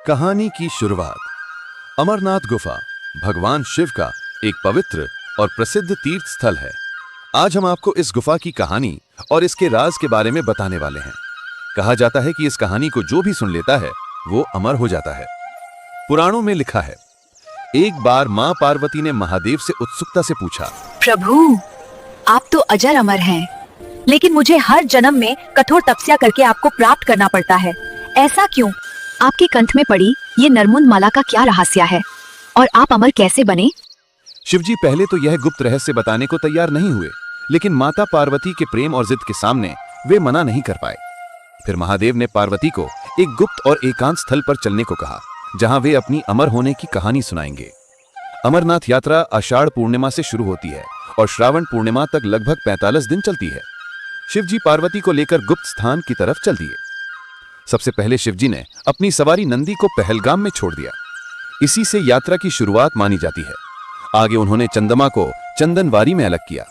कहानी की शुरुआत। अमरनाथ गुफा भगवान शिव का एक पवित्र और प्रसिद्ध तीर्थ स्थल है। आज हम आपको इस गुफा की कहानी और इसके राज के बारे में बताने वाले हैं। कहा जाता है कि इस कहानी को जो भी सुन लेता है वो अमर हो जाता है। पुराणों में लिखा है, एक बार मां पार्वती ने महादेव से उत्सुकता से पूछा, प्रभु, आप तो अजर अमर हैं, लेकिन मुझे हर जन्म में कठोर तपस्या करके आपको प्राप्त करना पड़ता है। ऐसा क्यों? आपके कंठ में पड़ी ये नरमुंद माला का क्या रहस्य है और आप अमर कैसे बने? शिवजी पहले तो यह गुप्त रहस्य बताने को तैयार नहीं हुए, लेकिन माता पार्वती के प्रेम और जिद के सामने वे मना नहीं कर पाए। फिर महादेव ने पार्वती को एक गुप्त और एकांत स्थल पर चलने को कहा, जहां वे अपनी अमर होने की कहानी सुनाएंगे। अमरनाथ यात्रा आषाढ़ पूर्णिमा से शुरू होती है और श्रावण पूर्णिमा तक लगभग 45 दिन चलती है। शिवजी पार्वती को लेकर गुप्त स्थान की तरफ चल दिए। सबसे पहले शिवजी ने अपनी सवारी नंदी को पहलगाम में छोड़ दिया। इसी से यात्रा की शुरुआत मानी जाती है। आगे उन्होंने चंद्रमा को चंदनवारी में अलग किया,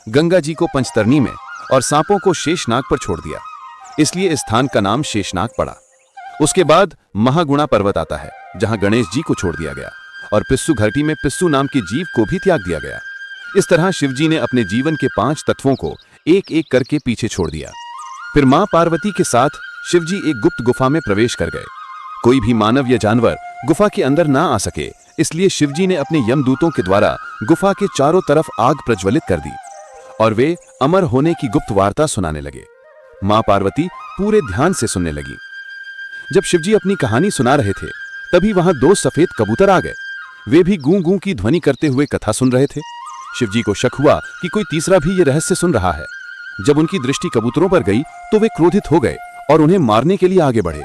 गंगा जी को पंचतरणी में और सांपों को शेषनाग पर छोड़ दिया। इसलिए इस स्थान का नाम शेषनाग पड़ा। उसके बाद महागुणा पर्वत आता है, जहां गणेश जी को छोड़ दिया गया और पिस्सू घाटी में पिस्सू नाम के जीव को भी त्याग दिया गया। इस तरह शिवजी ने अपने जीवन के 5 तत्वों को एक एक करके पीछे छोड़ दिया। फिर मां पार्वती के साथ शिवजी एक गुप्त गुफा में प्रवेश कर गए। कोई भी मानव या जानवर गुफा के अंदर ना आ सके, इसलिए शिवजी ने अपने यमदूतों के द्वारा गुफा के चारों तरफ आग प्रज्वलित कर दी और वे अमर होने की गुप्त वार्ता सुनाने लगे। मां पार्वती पूरे ध्यान से सुनने लगी। जब शिवजी अपनी कहानी सुना रहे थे, तभी वहां 2 सफेद कबूतर आ गए। वे भी गूं गूं की ध्वनि करते हुए कथा सुन रहे थे। शिवजी को शक हुआ कि कोई तीसरा भी ये रहस्य सुन रहा है। जब उनकी दृष्टि कबूतरों पर गई तो वे क्रोधित हो गए और उन्हें मारने के लिए आगे बढ़े।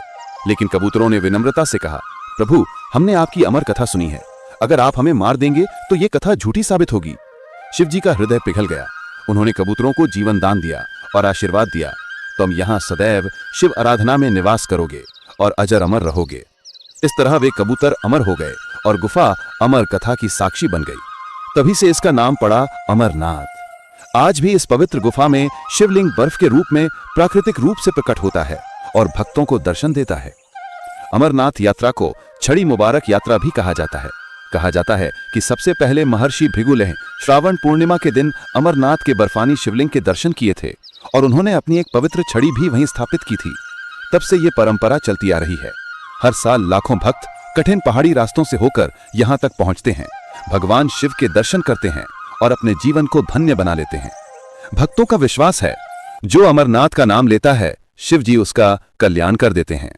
लेकिन कबूतरों ने विनम्रता से कहा, प्रभु, हमने आपकी अमर कथा सुनी है। अगर आप हमें मार देंगे तो ये कथा झूठी साबित होगी। शिवजी का हृदय पिघल गया। उन्होंने कबूतरों को जीवन दान दिया और आशीर्वाद दिया, तुम यहाँ सदैव शिव आराधना में निवास करोगे और अजर अमर रहोगे। इस तरह वे कबूतर अमर हो गए और गुफा अमर कथा की साक्षी बन गई। तभी से इसका नाम पड़ा अमरनाथ। आज भी इस पवित्र गुफा में शिवलिंग बर्फ के रूप में प्राकृतिक रूप से प्रकट होता है और भक्तों को दर्शन देता है। अमरनाथ यात्रा को छड़ी मुबारक यात्रा भी कहा जाता है। कहा जाता है कि सबसे पहले महर्षि भृगु ने श्रावण पूर्णिमा के दिन अमरनाथ के बर्फानी शिवलिंग के दर्शन किए थे और उन्होंने अपनी एक पवित्र छड़ी भी वहीं स्थापित की थी। तब से ये परंपरा चलती आ रही है। हर साल लाखों भक्त कठिन पहाड़ी रास्तों से होकर यहाँ तक पहुँचते हैं, भगवान शिव के दर्शन करते हैं और अपने जीवन को धन्य बना लेते हैं। भक्तों का विश्वास है, जो अमरनाथ का नाम लेता है, शिव जी उसका कल्याण कर देते हैं।